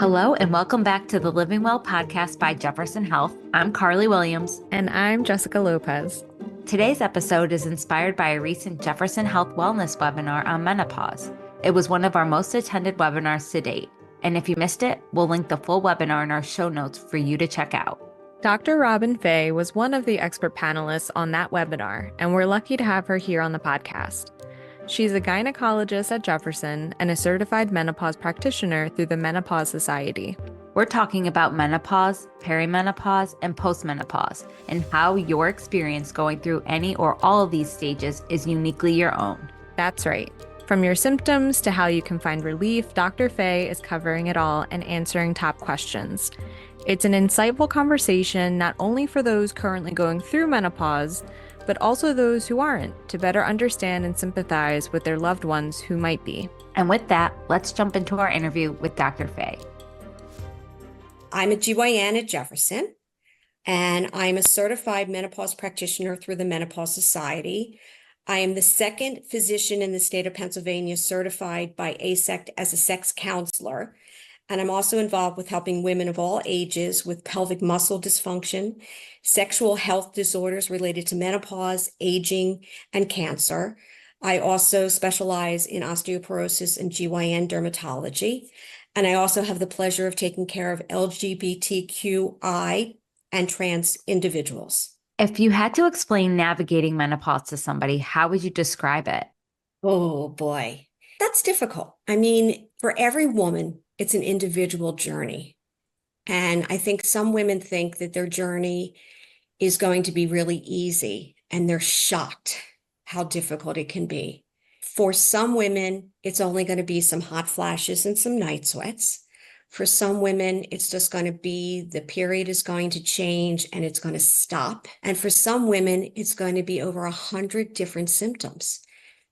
Hello, and welcome back to the Living Well podcast by Jefferson Health. I'm Carly Williams. And I'm Jessica Lopez. Today's episode is inspired by a recent Jefferson Health Wellness webinar on menopause. It was one of our most attended webinars to date. And if you missed it, we'll link the full webinar in our show notes for you to check out. Dr. Robyn Faye was one of the expert panelists on that webinar, and we're lucky to have her here on the podcast. She's a gynecologist at Jefferson and a certified menopause practitioner through the Menopause Society. We're talking about menopause, perimenopause, and postmenopause, and how your experience going through any or all of these stages is uniquely your own. That's right. From your symptoms to how you can find relief, Dr. Faye is covering it all and answering top questions. It's an insightful conversation not only for those currently going through menopause, but also those who aren't, to better understand and sympathize with their loved ones who might be. And with that, let's jump into our interview with Dr. Faye. I'm a GYN at Jefferson, and I'm a certified menopause practitioner through the Menopause Society. I am the second physician in the state of Pennsylvania certified by ASECT as a sex counselor. And I'm also involved with helping women of all ages with pelvic muscle dysfunction, sexual health disorders related to menopause, aging, and cancer. I also specialize in osteoporosis and GYN dermatology. And I also have the pleasure of taking care of LGBTQI and trans individuals. If you had to explain navigating menopause to somebody, how would you describe it? Oh boy, that's difficult. I mean, for every woman, it's an individual journey. And I think some women think that their journey is going to be really easy, and they're shocked how difficult it can be. For some women, it's only going to be some hot flashes and some night sweats. For some women, it's just going to be the period is going to change and it's going to stop. And for some women, it's going to be over 100 different symptoms.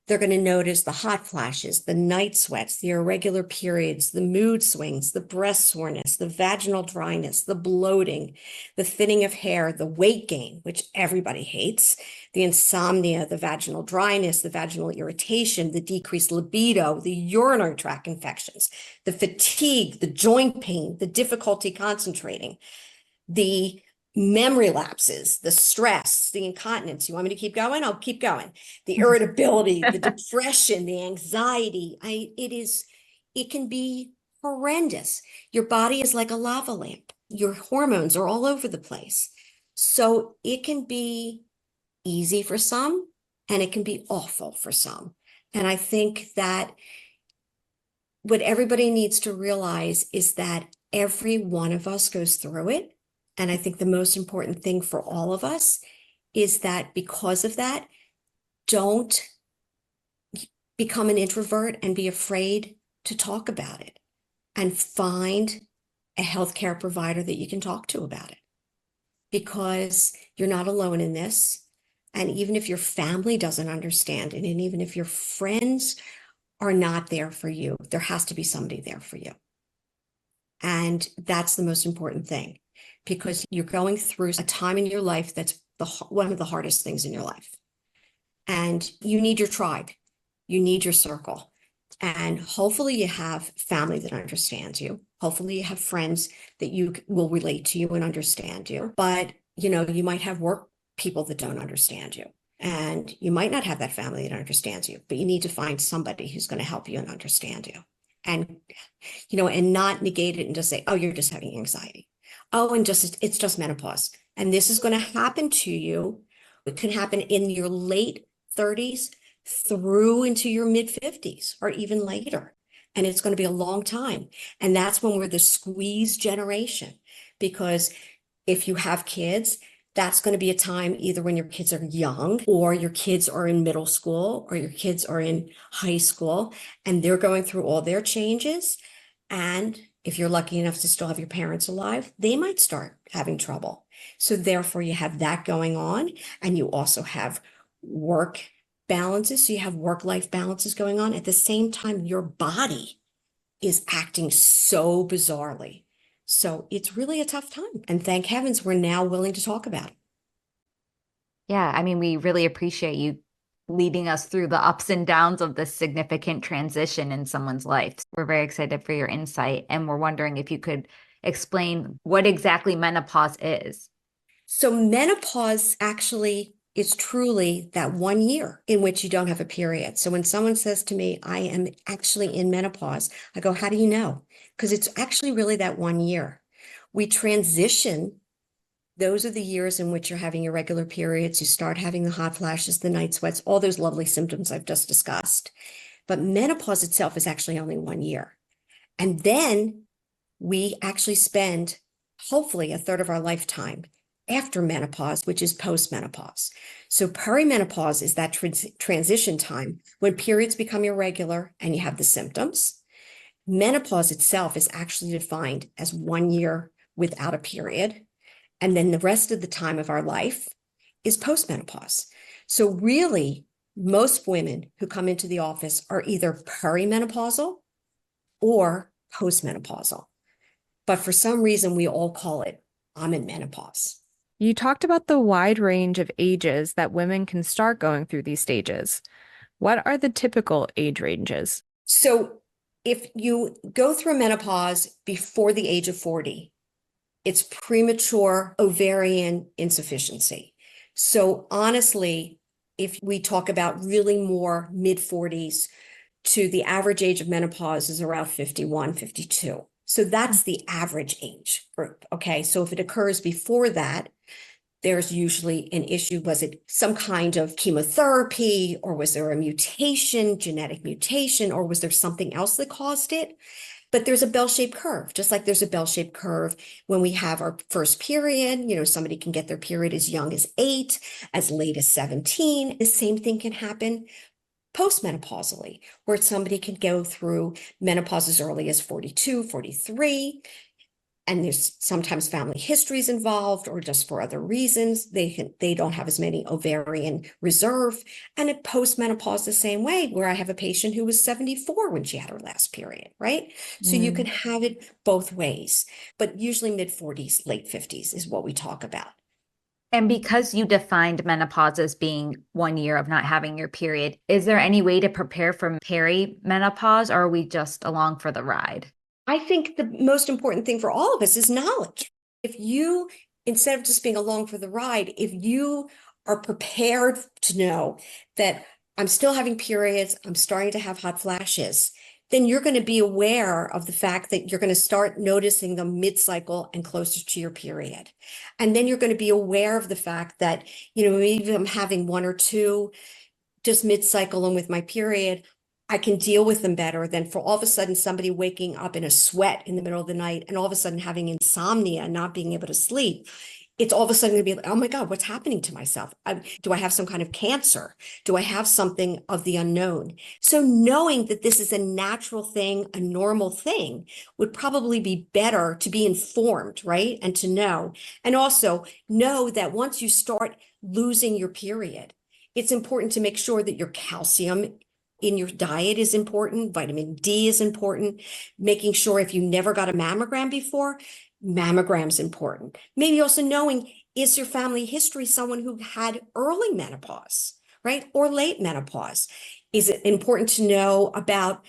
They're going to notice the hot flashes, the night sweats, the irregular periods, the mood swings, the breast soreness, the vaginal dryness, the bloating, the thinning of hair, the weight gain, which everybody hates, the insomnia, the vaginal dryness, the vaginal irritation, the decreased libido, the urinary tract infections, the fatigue, the joint pain, the difficulty concentrating, the memory lapses, the stress, the incontinence. You want me to keep going? I'll keep going. The irritability, the depression, the anxiety. It can be horrendous. Your body is like a lava lamp. Your hormones are all over the place. So it can be easy for some and it can be awful for some. And I think that what everybody needs to realize is that every one of us goes through it. And I think the most important thing for all of us is that because of that, don't become an introvert and be afraid to talk about it, and find a healthcare provider that you can talk to about it, because you're not alone in this. And even if your family doesn't understand it, and even if your friends are not there for you, there has to be somebody there for you. And that's the most important thing, because you're going through a time in your life that's one of the hardest things in your life. And you need your tribe, you need your circle. And hopefully you have family that understands you. Hopefully you have friends that you will relate to you and understand you. But, you might have work people that don't understand you. And you might not have that family that understands you, but you need to find somebody who's going to help you and understand you. And, and not negate it and just say, oh, you're just having anxiety. Oh, and it's just menopause. And this is going to happen to you. It can happen in your late 30s through into your mid 50s or even later. And it's going to be a long time. And that's when we're the squeeze generation, because if you have kids, that's going to be a time either when your kids are young, or your kids are in middle school, or your kids are in high school, and they're going through all their changes. And if you're lucky enough to still have your parents alive, they might start having trouble. So therefore you have that going on, and you also have work balances. So you have work-life balances going on. At the same time, your body is acting so bizarrely. So it's really a tough time. And thank heavens we're now willing to talk about it. Yeah, I mean, we really appreciate you leading us through the ups and downs of this significant transition in someone's life. We're very excited for your insight, and we're wondering if you could explain what exactly menopause is. So menopause actually is truly that 1 year in which you don't have a period. So when someone says to me, I am actually in menopause, I go, how do you know? Because it's actually really that 1 year. We transition. Those are the years in which you're having irregular periods. You start having the hot flashes, the night sweats, all those lovely symptoms I've just discussed. But menopause itself is actually only 1 year. And then we actually spend hopefully a third of our lifetime after menopause, which is postmenopause. So perimenopause is that transition time when periods become irregular and you have the symptoms. Menopause itself is actually defined as 1 year without a period. And then the rest of the time of our life is postmenopause. So really, most women who come into the office are either perimenopausal or postmenopausal. But for some reason, we all call it, I'm in menopause. You talked about the wide range of ages that women can start going through these stages. What are the typical age ranges? So if you go through menopause before the age of 40, it's premature ovarian insufficiency. So honestly, if we talk about really more mid 40s to the average age of menopause is around 51, 52. So that's the average age group. Okay. So if it occurs before that, there's usually an issue. Was it some kind of chemotherapy, or was there a mutation, genetic mutation, or was there something else that caused it? But there's a bell-shaped curve, just like there's a bell-shaped curve when we have our first period. Somebody can get their period as young as 8, as late as 17. The same thing can happen postmenopausally, where somebody can go through menopause as early as 42, 43. And there's sometimes family histories involved, or just for other reasons. They don't have as many ovarian reserve. And at postmenopause the same way, where I have a patient who was 74 when she had her last period, right? So you can have it both ways, but usually mid 40s, late 50s is what we talk about. And because you defined menopause as being 1 year of not having your period, is there any way to prepare for perimenopause, or are we just along for the ride? I think the most important thing for all of us is knowledge. If you, instead of just being along for the ride, if you are prepared to know that I'm still having periods, I'm starting to have hot flashes, then you're going to be aware of the fact that you're going to start noticing them mid-cycle and closer to your period. And then you're going to be aware of the fact that, maybe I'm having one or two just mid-cycle and with my period, I can deal with them better than for all of a sudden somebody waking up in a sweat in the middle of the night and all of a sudden having insomnia and not being able to sleep. It's all of a sudden going to be like, oh my God, what's happening to myself? Do I have some kind of cancer? Do I have something of the unknown? So knowing that this is a natural thing, a normal thing, would probably be better to be informed, right? And to know. And also know that once you start losing your period, it's important to make sure that your calcium in your diet is important. Vitamin D is important. Making sure if you never got a mammogram before, mammogram's important. Maybe also knowing, is your family history someone who had early menopause, right? Or late menopause? Is it important to know about,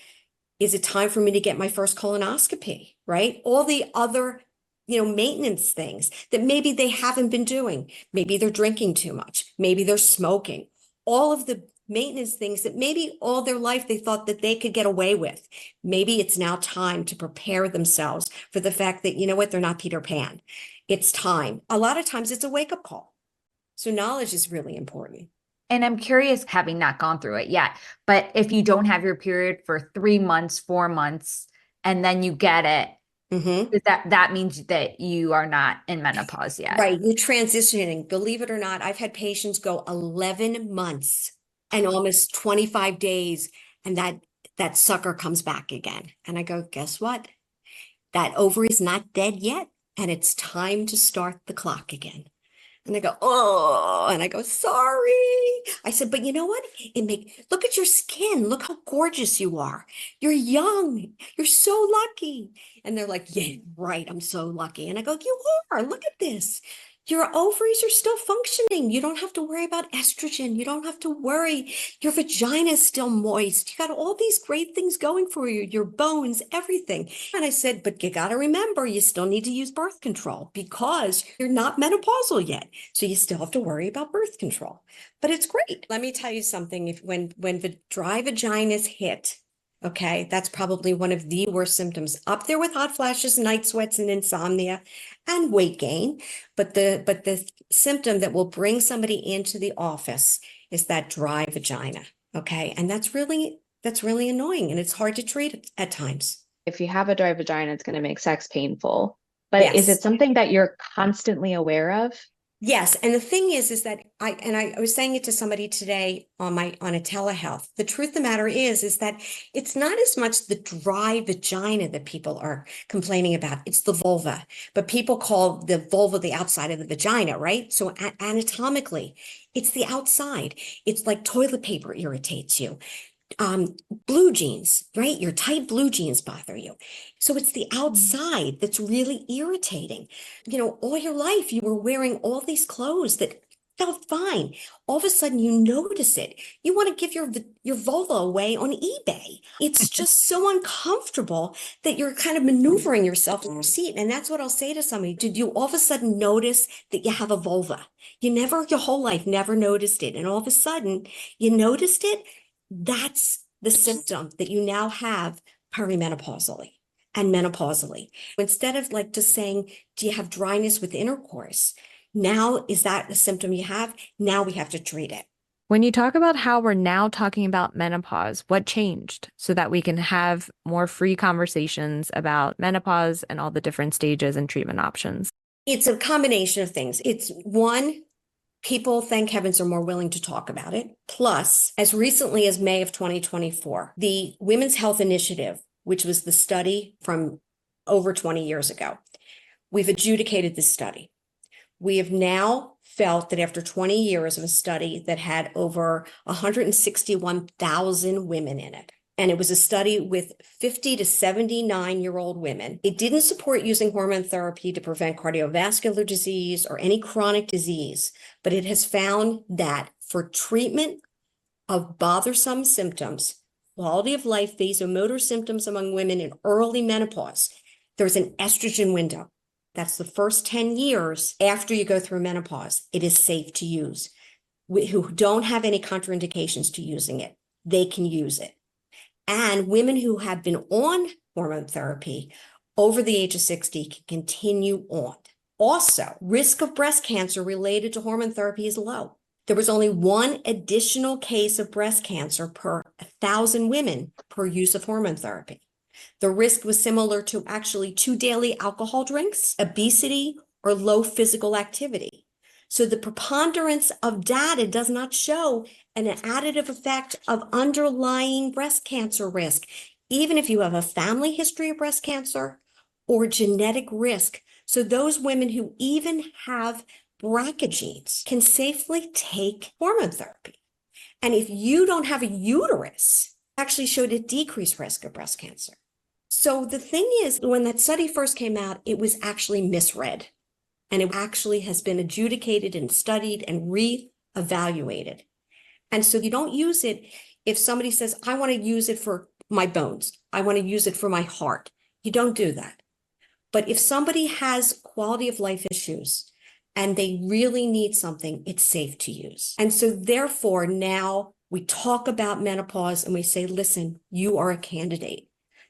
is it time for me to get my first colonoscopy, right? All the other maintenance things that maybe they haven't been doing. Maybe they're drinking too much. Maybe they're smoking. All of the maintenance things that maybe all their life they thought that they could get away with. Maybe it's now time to prepare themselves for the fact that, they're not Peter Pan. It's time. A lot of times it's a wake-up call. So knowledge is really important. And I'm curious, having not gone through it yet, but if you don't have your period for 3 months, 4 months, and then you get it, that means that you are not in menopause yet. Right. You're transitioning. Believe it or not, I've had patients go 11 months and almost 25 days, and that sucker comes back again. And I go, guess what? That ovary's not dead yet, and it's time to start the clock again. And they go, oh, and I go, sorry. I said, but you know what? Look at your skin. Look how gorgeous you are. You're young. You're so lucky. And they're like, yeah, right. I'm so lucky. And I go, you are. Look at this. Your ovaries are still functioning. You don't have to worry about estrogen. You don't have to worry. Your vagina is still moist. You got all these great things going for you, your bones, everything. And I said, but you got to remember, you still need to use birth control because you're not menopausal yet. So you still have to worry about birth control. But it's great. Let me tell you something. When the dry vaginas hit, okay, that's probably one of the worst symptoms, up there with hot flashes, night sweats, and insomnia, and weight gain. But the symptom that will bring somebody into the office is that dry vagina. Okay, and that's really annoying, and it's hard to treat at times. If you have a dry vagina, it's going to make sex painful. But Yes. is it something that you're constantly aware of? Yes, and the thing is that I was saying it to somebody today on a telehealth. The truth of the matter is that it's not as much the dry vagina that people are complaining about. It's the vulva, but people call the vulva the outside of the vagina, right? So anatomically, it's the outside. It's like toilet paper irritates you. Blue jeans, right? Your tight blue jeans bother you. So it's the outside that's really irritating. You know, all your life you were wearing all these clothes that felt fine. All of a sudden you notice it. You want to give your vulva away on eBay. It's just so uncomfortable that you're kind of maneuvering yourself in your seat. And that's what I'll say to somebody. Did you all of a sudden notice that you have a vulva? You never, your whole life, never noticed it. And all of a sudden you noticed it. That's the symptom that you now have perimenopausally and menopausally. Instead of like just saying, do you have dryness with intercourse? Now, is that a symptom you have? Now we have to treat it. When you talk about how we're now talking about menopause, what changed so that we can have more free conversations about menopause and all the different stages and treatment options? It's a combination of things. It's one, people, thank heavens, are more willing to talk about it. Plus, as recently as May of 2024, the Women's Health Initiative, which was the study from over 20 years ago, we've adjudicated this study. We have now felt that after 20 years of a study that had over 161,000 women in it, and it was a study with 50 to 79-year-old women. It didn't support using hormone therapy to prevent cardiovascular disease or any chronic disease, but it has found that for treatment of bothersome symptoms, quality of life, vasomotor symptoms among women in early menopause, there's an estrogen window. That's the first 10 years after you go through menopause. It is safe to use. Who don't have any contraindications to using it, they can use it. And women who have been on hormone therapy over the age of 60 can continue on. Also, risk of breast cancer related to hormone therapy is low. There was only one additional case of breast cancer per 1,000 women per use of hormone therapy. The risk was similar to actually 2 daily alcohol drinks, obesity, or low physical activity. So the preponderance of data does not show an additive effect of underlying breast cancer risk, even if you have a family history of breast cancer or genetic risk. So those women who even have BRCA genes can safely take hormone therapy. And if you don't have a uterus, it actually showed a decreased risk of breast cancer. So the thing is, when that study first came out, it was actually misread. And it actually has been adjudicated and studied and re-evaluated. And so you don't use it if somebody says, I want to use it for my bones. I want to use it for my heart. You don't do that. But if somebody has quality of life issues and they really need something, it's safe to use. And so therefore, now we talk about menopause and we say, listen, you are a candidate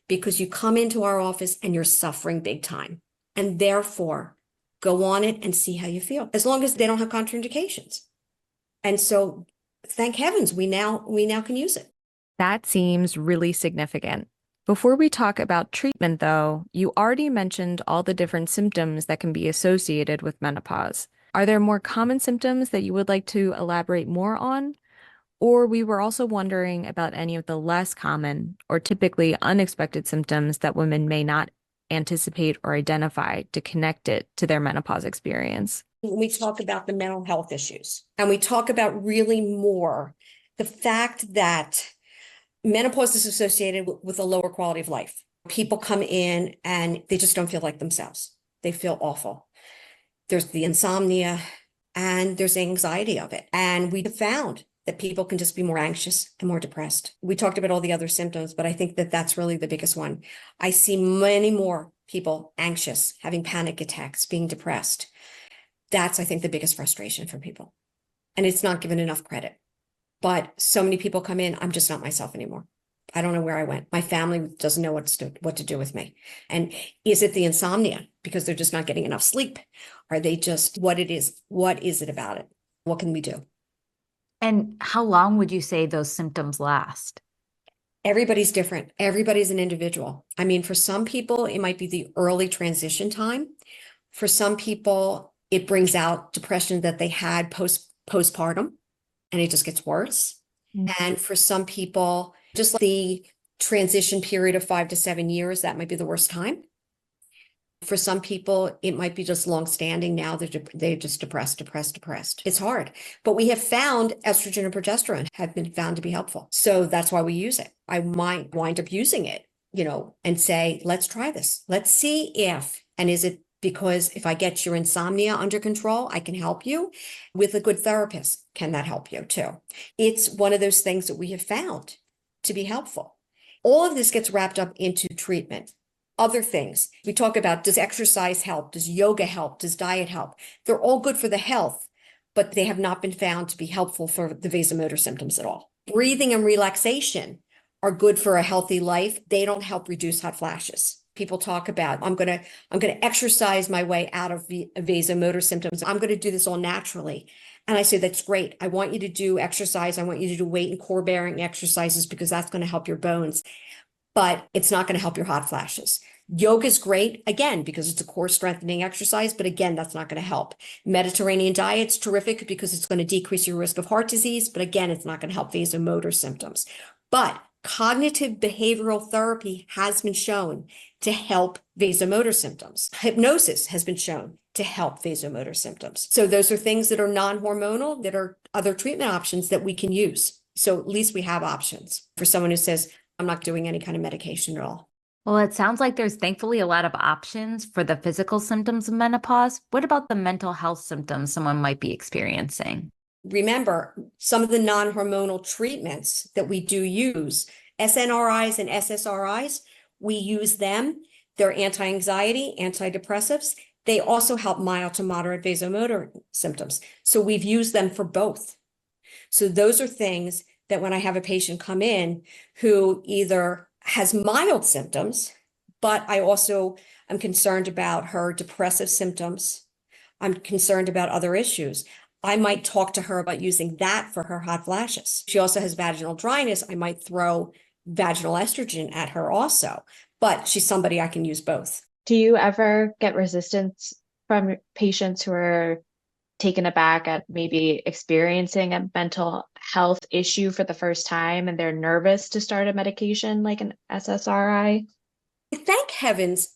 because you come into our office and you're suffering big time. And therefore, go on it and see how you feel, as long as they don't have contraindications. And so, thank heavens, we now can use it. That seems really significant. Before we talk about treatment, though, you already mentioned all the different symptoms that can be associated with menopause. Are there more common symptoms that you would like to elaborate more on? Or we were also wondering about any of the less common or typically unexpected symptoms that women may not anticipate or identify to connect it to their menopause experience. When we talk about the mental health issues and we talk about really more the fact that menopause is associated with a lower quality of life. People come in and they just don't feel like themselves. They feel awful. there's the insomnia, and there's the anxiety of it. And we have found that people can just be more anxious and more depressed. We talked about all the other symptoms, but I think that that's really the biggest one. I see many more people anxious, having panic attacks, being depressed. That's, I think, the biggest frustration for people. And it's not given enough credit. But so many people come in, I'm just not myself anymore. I don't know where I went. My family doesn't know what to do with me. And is it the insomnia because they're just not getting enough sleep? Are they just what it is? What is it about it? What can we do? And how long would you say those symptoms last? Everybody's different. Everybody's an individual. I mean, for some people, it might be the early transition time. For some people, it brings out depression that they had postpartum, and it just gets worse. Mm-hmm. And for some people, just like the transition period of 5 to 7 years, that might be the worst time. For some people, it might be just long-standing. Now they're just depressed. It's hard. But we have found estrogen and progesterone have been found to be helpful. So that's why we use it. I might wind up using it, and say, let's try this. Let's see if, and is it because if I get your insomnia under control, I can help you with a good therapist. Can that help you too? It's one of those things that we have found to be helpful. All of this gets wrapped up into treatment. Other things we talk about, does exercise help? Does yoga help? Does diet help? They're all good for the health, but they have not been found to be helpful for the vasomotor symptoms at all. Breathing and relaxation are good for a healthy life. They don't help reduce hot flashes. People talk about, I'm going to exercise my way out of vasomotor symptoms. I'm going to do this all naturally. And I say, that's great. I want you to do exercise. I want you to do weight and core bearing exercises because that's going to help your bones. But it's not going to help your hot flashes. Yoga is great, again, because it's a core strengthening exercise. But again, that's not going to help. Mediterranean diet's terrific because it's going to decrease your risk of heart disease. But again, it's not going to help vasomotor symptoms. But cognitive behavioral therapy has been shown to help vasomotor symptoms. Hypnosis has been shown to help vasomotor symptoms. So those are things that are non-hormonal, that are other treatment options that we can use. So at least we have options for someone who says, I'm not doing any kind of medication at all. Well, it sounds like there's thankfully a lot of options for the physical symptoms of menopause. What about the mental health symptoms someone might be experiencing? Remember, some of the non-hormonal treatments that we do use, SNRIs and SSRIs, we use them. They're anti-anxiety, antidepressives. They also help mild to moderate vasomotor symptoms. So we've used them for both. So those are things that when I have a patient come in who either has mild symptoms, but I also am concerned about her depressive symptoms, I'm concerned about other issues, I might talk to her about using that for her hot flashes. She also has vaginal dryness. I might throw vaginal estrogen at her also, but she's somebody I can use both. Do you ever get resistance from patients who are taken aback at maybe experiencing a mental health issue for the first time and they're nervous to start a medication like an SSRI? Thank heavens,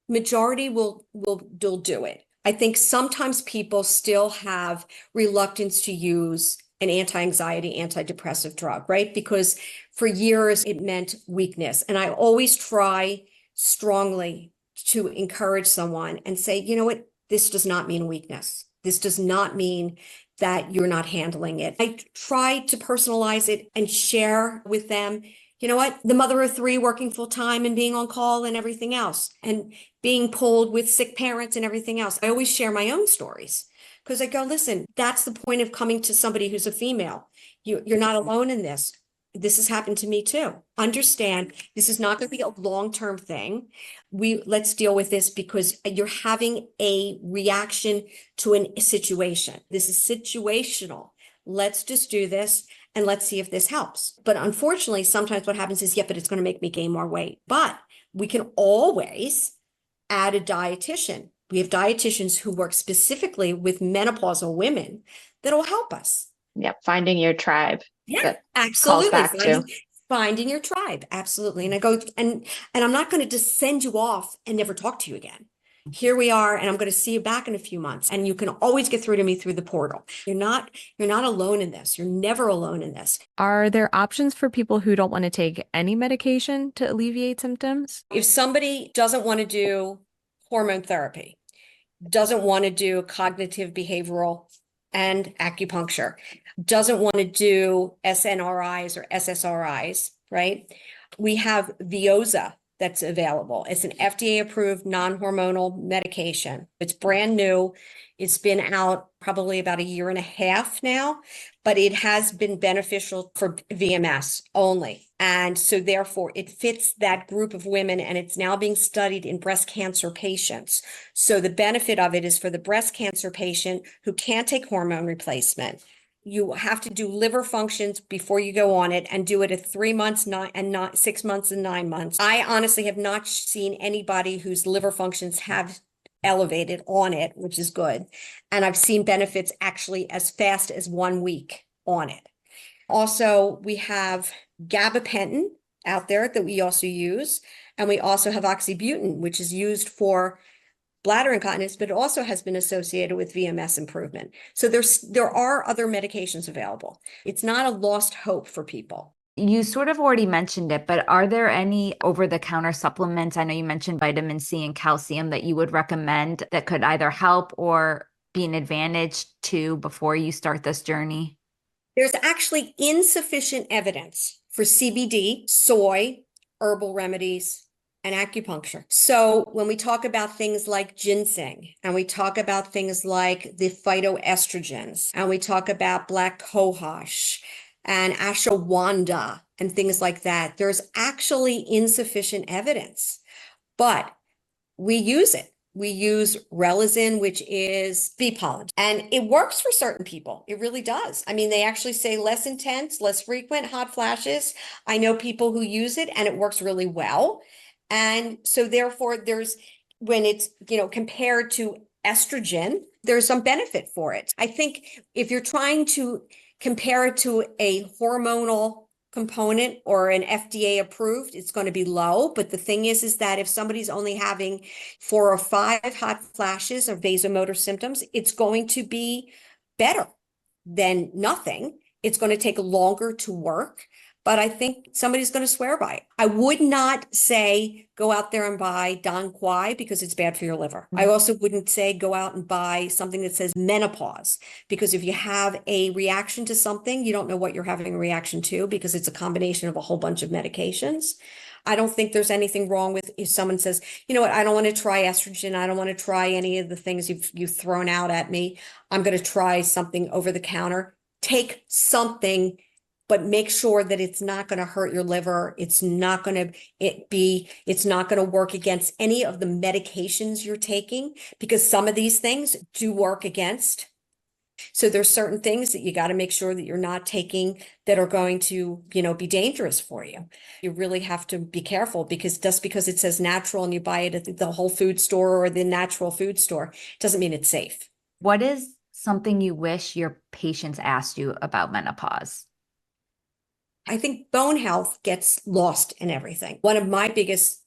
majority will do it. I think sometimes people still have reluctance to use an anti-anxiety, antidepressive drug, right? Because for years it meant weakness. And I always try strongly to encourage someone and say, you know what, this does not mean weakness. This does not mean that you're not handling it. I try to personalize it and share with them, you know what, the mother of 3 working full time and being on call and everything else, and being pulled with sick parents and everything else. I always share my own stories because I go, listen, that's the point of coming to somebody who's a female. You're not alone in this. This has happened to me too. Understand, this is not going to be a long-term thing. Let's deal with this because you're having a reaction to a situation. This is situational. Let's just do this and let's see if this helps. But unfortunately, sometimes what happens is, yeah, but it's going to make me gain more weight. But we can always add a dietitian. We have dietitians who work specifically with menopausal women that'll help us. Yep, finding your tribe. Yeah, absolutely. Back Finding your tribe. Absolutely. And I go, and I'm not going to just send you off and never talk to you again. Here we are, and I'm going to see you back in a few months. And you can always get through to me through the portal. You're not alone in this. You're never alone in this. Are there options for people who don't want to take any medication to alleviate symptoms? If somebody doesn't want to do hormone therapy, doesn't want to do cognitive behavioral and acupuncture, doesn't want to do SNRIs or SSRIs, right? We have Veoza that's available. It's an FDA-approved non-hormonal medication. It's brand new. It's been out probably about a year and a half now, but it has been beneficial for VMS only. And so therefore it fits that group of women, and it's now being studied in breast cancer patients. So the benefit of it is for the breast cancer patient who can't take hormone replacement. You have to do liver functions before you go on it, and do it at 3 months, 6 months and 9 months. I honestly have not seen anybody whose liver functions have elevated on it, which is good. And I've seen benefits actually as fast as 1 week on it. Also, we have gabapentin out there that we also use. And we also have oxybutynin, which is used for bladder incontinence, but it also has been associated with VMS improvement. So there are other medications available. It's not a lost hope for people. You sort of already mentioned it, but are there any over-the-counter supplements? I know you mentioned vitamin C and calcium that you would recommend that could either help or be an advantage to before you start this journey? There's actually insufficient evidence for CBD, soy, herbal remedies, and acupuncture. So when we talk about things like ginseng, and we talk about things like the phytoestrogens, and we talk about black cohosh and ashwagandha and things like that, there's actually insufficient evidence, but we use it. We use Relazin, which is bee pollen, and it works for certain people. It really does. I mean, they actually say less intense, less frequent hot flashes. I know people who use it and it works really well. And so therefore when it's, compared to estrogen, there's some benefit for it. I think if you're trying to compare it to a hormonal component or an FDA approved, it's going to be low. But the thing is that if somebody's only having 4 or 5 hot flashes or vasomotor symptoms, it's going to be better than nothing. It's going to take longer to work, but I think somebody's going to swear by it. I would not say go out there and buy Don Quai because it's bad for your liver. I also wouldn't say go out and buy something that says menopause, because if you have a reaction to something, you don't know what you're having a reaction to because it's a combination of a whole bunch of medications. I don't think there's anything wrong with if someone says, you know what, I don't want to try estrogen. I don't want to try any of the things you've thrown out at me. I'm going to try something over the counter. Take something, but make sure that it's not going to hurt your liver. It's not going to work against any of the medications you're taking, because some of these things do work against. So there's certain things that you got to make sure that you're not taking that are going to, be dangerous for you. You really have to be careful, because just because it says natural and you buy it at the Whole Food store or the natural food store, doesn't mean it's safe. What is something you wish your patients asked you about menopause? I think bone health gets lost in everything. One of my biggest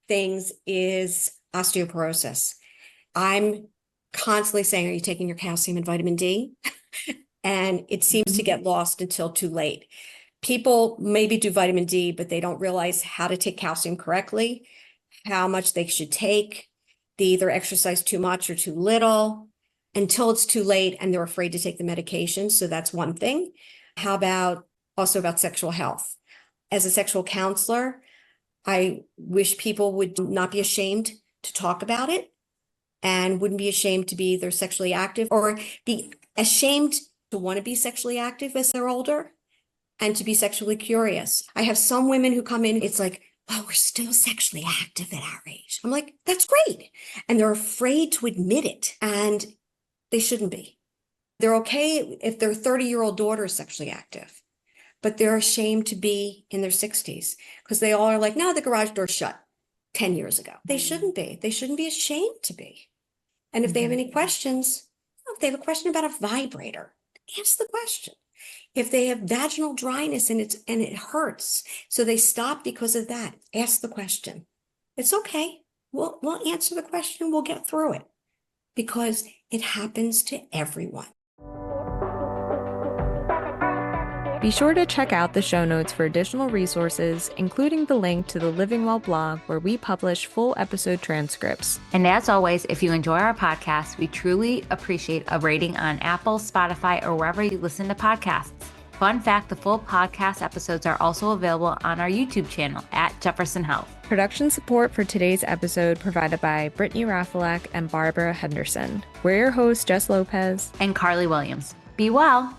things is osteoporosis. I'm constantly saying, are you taking your calcium and vitamin D? And it seems to get lost until too late. People maybe do vitamin D, but they don't realize how to take calcium correctly, how much they should take. They either exercise too much or too little until it's too late, and they're afraid to take the medication. So that's one thing. How about also about sexual health? As a sexual counselor, I wish people would not be ashamed to talk about it, and wouldn't be ashamed to be either sexually active or be ashamed to want to be sexually active as they're older, and to be sexually curious. I have some women who come in, it's like, oh, we're still sexually active at our age. I'm like, that's great. And they're afraid to admit it, and they shouldn't be. They're okay if their 30-year-old daughter is sexually active, but they're ashamed to be in their 60s because they all are like, no, the garage door's shut 10 years ago. They shouldn't be. They shouldn't be ashamed to be. And if they have any questions, if they have a question about a vibrator, ask the question. If they have vaginal dryness and it hurts, so they stop because of that, ask the question. It's okay. We'll answer the question. We'll get through it, because it happens to everyone. Be sure to check out the show notes for additional resources, including the link to the Living Well blog where we publish full episode transcripts. And as always, if you enjoy our podcast, we truly appreciate a rating on Apple, Spotify, or wherever you listen to podcasts. Fun fact, the full podcast episodes are also available on our YouTube channel at Jefferson Health. Production support for today's episode provided by Brittany Rafalek and Barbara Henderson. We're your hosts, Jess Lopez and Carly Williams. Be well.